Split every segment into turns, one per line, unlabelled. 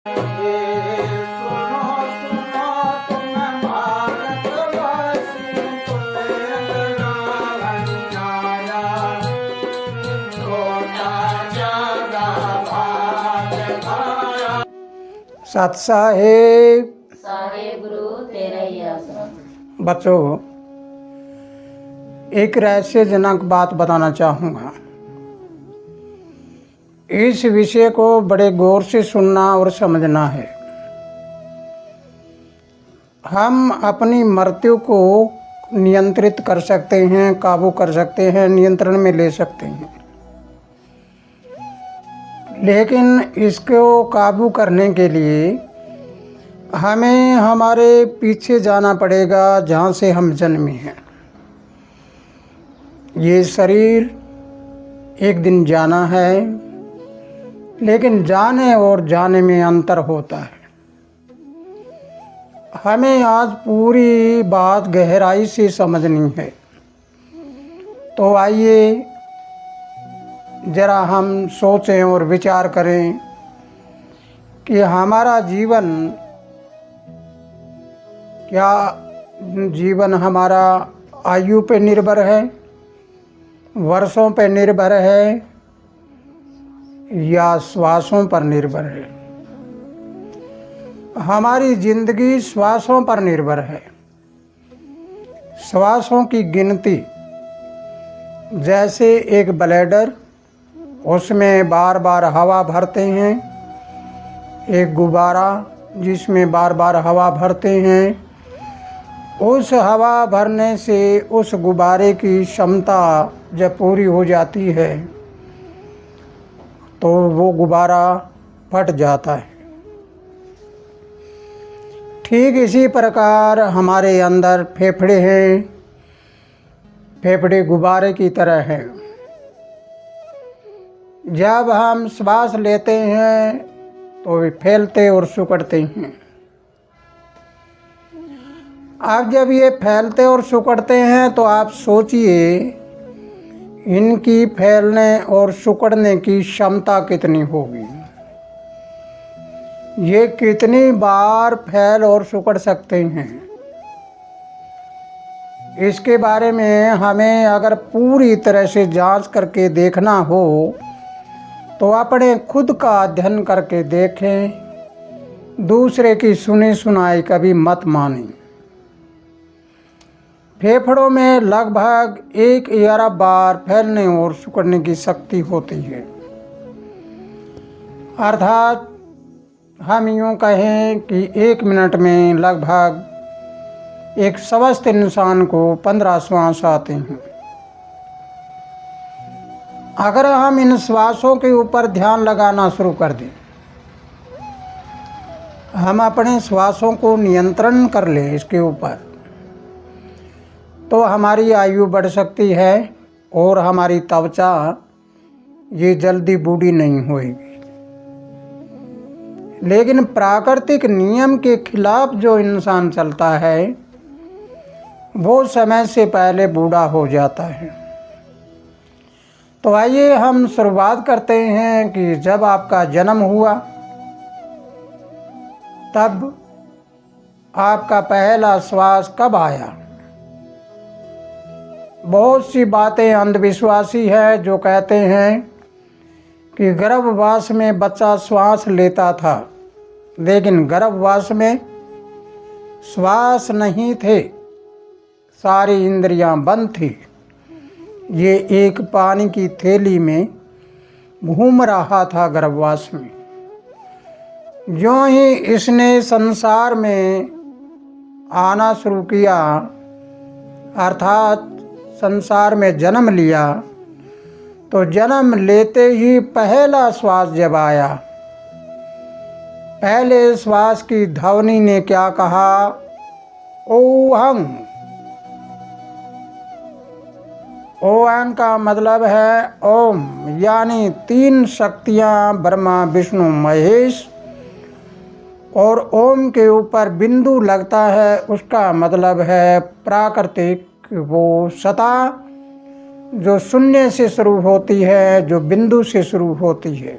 सत साहेब
साहेब गुरु तेरा ही आश्रम।
बच्चों, एक रहस्यजनक बात बताना चाहूँगा। इस विषय को बड़े गौर से सुनना और समझना है। हम अपनी मृत्यु को नियंत्रित कर सकते हैं, काबू कर सकते हैं, नियंत्रण में ले सकते हैं, लेकिन इसको काबू करने के लिए हमें हमारे पीछे जाना पड़ेगा, जहाँ से हम जन्मे हैं। ये शरीर एक दिन जाना है, लेकिन जाने और जाने में अंतर होता है। हमें आज पूरी बात गहराई से समझनी है। तो आइए जरा हम सोचें और विचार करें कि हमारा जीवन क्या जीवन हमारा आयु पे निर्भर है, वर्षों पे निर्भर है, या श्वासों पर निर्भर है। हमारी जिंदगी श्वासों पर निर्भर है। श्वासों की गिनती, जैसे एक ब्लैडर, उसमें बार बार हवा भरते हैं, एक गुब्बारा जिसमें बार बार हवा भरते हैं। उस हवा भरने से उस गुब्बारे की क्षमता जब पूरी हो जाती है तो वो गुब्बारा फट जाता है। ठीक इसी प्रकार हमारे अंदर फेफड़े हैं। फेफड़े गुब्बारे की तरह हैं। जब हम श्वास लेते हैं तो वे फैलते और सिकुड़ते हैं। अब जब ये फैलते और सिकुड़ते हैं तो आप सोचिए इनकी फैलने और सिकुड़ने की क्षमता कितनी होगी। ये कितनी बार फैल और सिकुड़ सकते हैं। इसके बारे में हमें अगर पूरी तरह से जांच करके देखना हो तो अपने खुद का अध्ययन करके देखें। दूसरे की सुनी सुनाई कभी मत मानें। फेफड़ों में लगभग 1 अरब बार फैलने और सिकुड़ने की शक्ति होती है। अर्थात हम यूँ कहें कि 1 मिनट में लगभग एक स्वस्थ इंसान को 15 श्वास आते हैं। अगर हम इन श्वासों के ऊपर ध्यान लगाना शुरू कर दें, हम अपने श्वासों को नियंत्रण कर लें इसके ऊपर, तो हमारी आयु बढ़ सकती है और हमारी त्वचा ये जल्दी बूढ़ी नहीं होएगी। लेकिन प्राकृतिक नियम के खिलाफ जो इंसान चलता है वो समय से पहले बूढ़ा हो जाता है। तो आइए हम शुरुआत करते हैं कि जब आपका जन्म हुआ तब आपका पहला श्वास कब आया। बहुत सी बातें अंधविश्वासी है जो कहते हैं कि गर्भवास में बच्चा श्वास लेता था, लेकिन गर्भवास में श्वास नहीं थे, सारी इंद्रियां बंद थी। ये एक पानी की थैली में घूम रहा था गर्भवास में। जो ही इसने संसार में आना शुरू किया, अर्थात संसार में जन्म लिया, तो जन्म लेते ही पहला श्वास जब आया, पहले श्वास की ध्वनि ने क्या कहा, ओहं। ओम का मतलब है ओम, यानी 3 शक्तियाँ ब्रह्मा विष्णु महेश, और ओम के ऊपर बिंदु लगता है, उसका मतलब है प्राकृतिक वो सत्ता जो शून्य से शुरू होती है, जो बिंदु से शुरू होती है।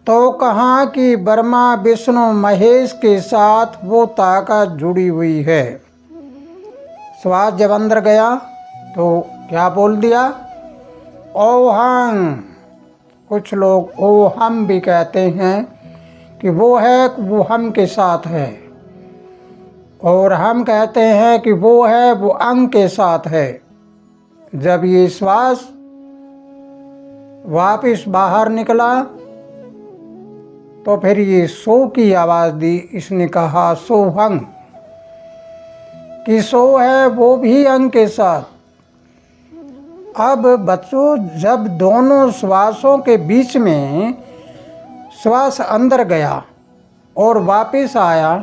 तो कहा कि ब्रह्मा विष्णु महेश के साथ वो ताकत जुड़ी हुई है। श्वास जब अंदर गया तो क्या बोल दिया? ओहम। कुछ लोग ओहम भी कहते हैं कि वो है, वो हम के साथ है, और हम कहते हैं कि वो है, वो अंग के साथ है। जब ये श्वास वापिस बाहर निकला तो फिर ये सो की आवाज़ दी। इसने कहा सोहंग, कि सो है वो भी अंग के साथ। अब बच्चों, जब दोनों श्वासों के बीच में श्वास अंदर गया और वापस आया,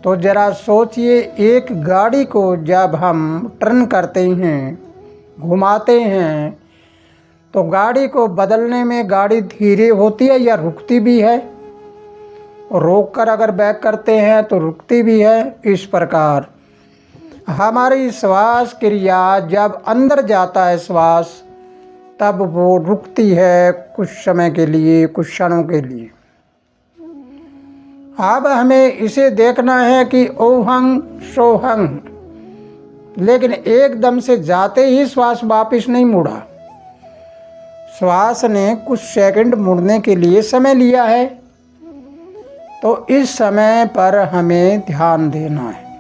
तो ज़रा सोचिए, एक गाड़ी को जब हम टर्न करते हैं, घुमाते हैं, तो गाड़ी को बदलने में गाड़ी धीरे होती है या रुकती भी है? रोक कर अगर बैक करते हैं तो रुकती भी है। इस प्रकार हमारी श्वास क्रिया जब अंदर जाता है श्वास, तब वो रुकती है कुछ समय के लिए, कुछ क्षणों के लिए। अब हमें इसे देखना है कि ओहंग सोहंग, लेकिन एकदम से जाते ही श्वास वापिस नहीं मुड़ा। श्वास ने कुछ सेकंड मुड़ने के लिए समय लिया है, तो इस समय पर हमें ध्यान देना है।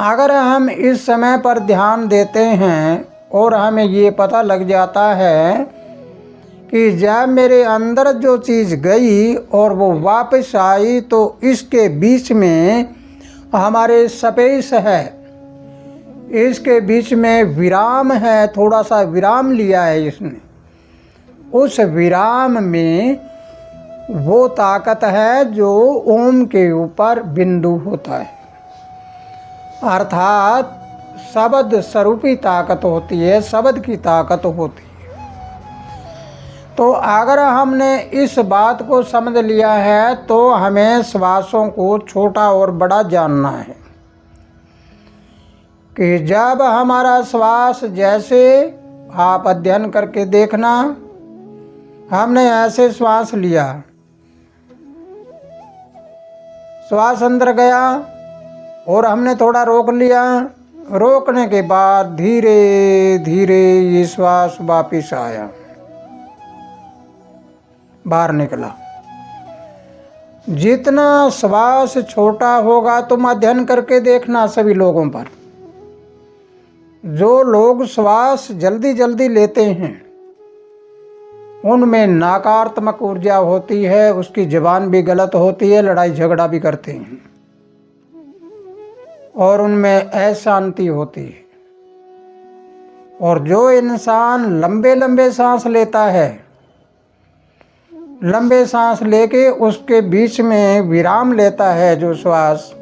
अगर हम इस समय पर ध्यान देते हैं और हमें ये पता लग जाता है कि जब मेरे अंदर जो चीज़ गई और वो वापस आई, तो इसके बीच में हमारे स्पेस है, इसके बीच में विराम है, थोड़ा सा विराम लिया है इसने। उस विराम में वो ताकत है जो ओम के ऊपर बिंदु होता है, अर्थात शब्द स्वरूपी ताकत होती है, शब्द की ताकत होती है। तो अगर हमने इस बात को समझ लिया है, तो हमें श्वासों को छोटा और बड़ा जानना है कि जब हमारा श्वास, जैसे आप अध्ययन करके देखना, हमने ऐसे श्वास लिया, श्वास अंदर गया और हमने थोड़ा रोक लिया, रोकने के बाद धीरे धीरे ये श्वास वापिस आया, बाहर निकला। जितना श्वास छोटा होगा, तुम अध्ययन करके देखना सभी लोगों पर, जो लोग श्वास जल्दी जल्दी लेते हैं उनमें नकारात्मक ऊर्जा होती है, उसकी जुबान भी गलत होती है, लड़ाई झगड़ा भी करते हैं और उनमें अशांति होती है। और जो इंसान लंबे लंबे सांस लेता है, लंबे सांस लेके उसके बीच में विराम लेता है, जो श्वास,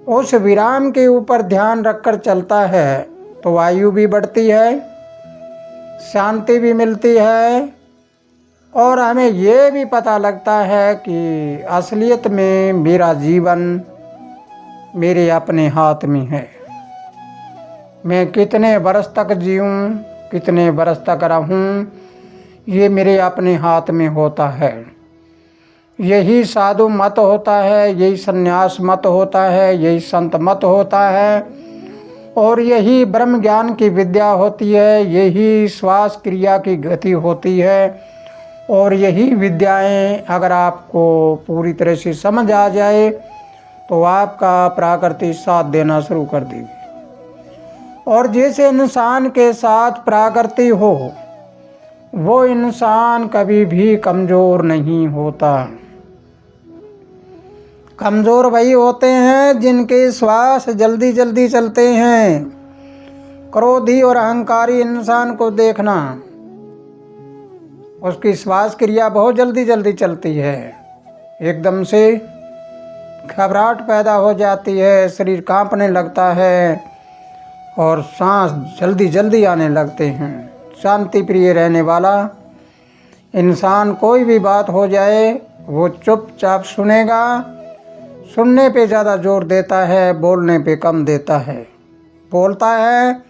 उस विराम के ऊपर ध्यान रखकर चलता है, तो आयु भी बढ़ती है, शांति भी मिलती है, और हमें ये भी पता लगता है कि असलियत में मेरा जीवन मेरे अपने हाथ में है। मैं कितने बरस तक जीऊँ, कितने बरस तक रहूँ, ये मेरे अपने हाथ में होता है। यही साधु मत होता है, यही सन्यास मत होता है, यही संत मत होता है, और यही ब्रह्म ज्ञान की विद्या होती है, यही श्वास क्रिया की गति होती है। और यही विद्याएं अगर आपको पूरी तरह से समझ आ जाए, तो आपका प्रकृति साथ देना शुरू कर देगी। और जिस इंसान के साथ प्रकृति हो, वो इंसान कभी भी कमज़ोर नहीं होता। कमज़ोर वही होते हैं जिनके श्वास जल्दी जल्दी चलते हैं। क्रोधी और अहंकारी इंसान को देखना, उसकी श्वास क्रिया बहुत जल्दी जल्दी चलती है, एकदम से घबराहट पैदा हो जाती है, शरीर कांपने लगता है और सांस जल्दी जल्दी आने लगते हैं। शांति प्रिय रहने वाला इंसान, कोई भी बात हो जाए वो चुपचाप सुनेगा, सुनने पे ज़्यादा जोर देता है, बोलने पे कम देता है। बोलता है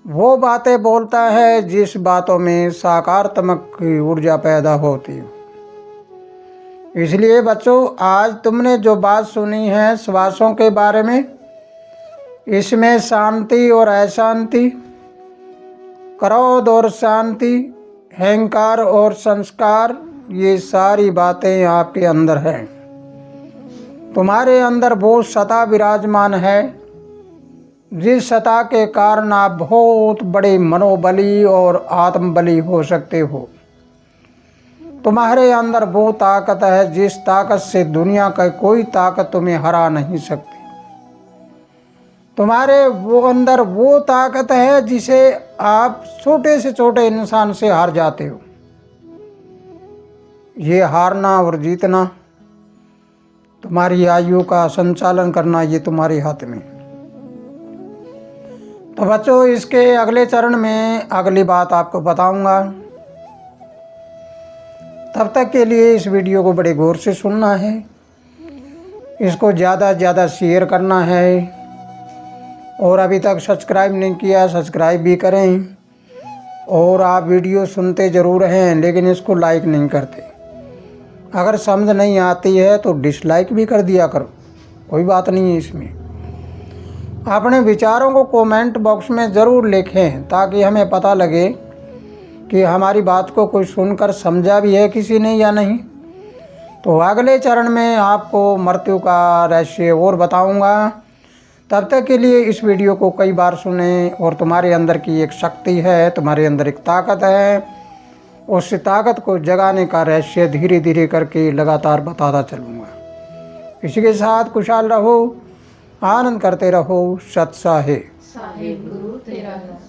वो बातें बोलता है जिस बातों में सकारात्मक की ऊर्जा पैदा होती है। इसलिए बच्चों, आज तुमने जो बात सुनी है श्वासों के बारे में, इसमें शांति और अशांति, क्रोध और शांति, अहंकार और संस्कार, ये सारी बातें आपके अंदर हैं। तुम्हारे अंदर वो सत्ता विराजमान है जिस सत्ता के कारण आप बहुत बड़े मनोबली और आत्मबली हो सकते हो। तुम्हारे अंदर वो ताकत है जिस ताकत से दुनिया का कोई ताकत तुम्हें हरा नहीं सकती। तुम्हारे वो अंदर वो ताकत है जिसे आप छोटे से छोटे इंसान से हार जाते हो। ये हारना और जीतना, तुम्हारी आयु का संचालन करना, ये तुम्हारे हाथ में। तो बच्चों, इसके अगले चरण में अगली बात आपको बताऊंगा। तब तक के लिए इस वीडियो को बड़े गौर से सुनना है, इसको ज़्यादा से ज़्यादा शेयर करना है, और अभी तक सब्सक्राइब नहीं किया सब्सक्राइब भी करें। और आप वीडियो सुनते ज़रूर हैं लेकिन इसको लाइक नहीं करते। अगर समझ नहीं आती है तो डिसलाइक भी कर दिया करो, कोई बात नहीं है इसमें। अपने विचारों को कमेंट बॉक्स में ज़रूर लिखें ताकि हमें पता लगे कि हमारी बात को कोई सुनकर समझा भी है किसी ने या नहीं। तो अगले चरण में आपको मृत्यु का रहस्य और बताऊंगा। तब तक के लिए इस वीडियो को कई बार सुनें। और तुम्हारे अंदर की एक शक्ति है, तुम्हारे अंदर एक ताकत है, उस ताकत को जगाने का रहस्य धीरे धीरे करके लगातार बताता चलूँगा। इसी के साथ खुशहाल रहो, आनंद करते रहो। सत साहे।
साहेब गुरु तेरा है।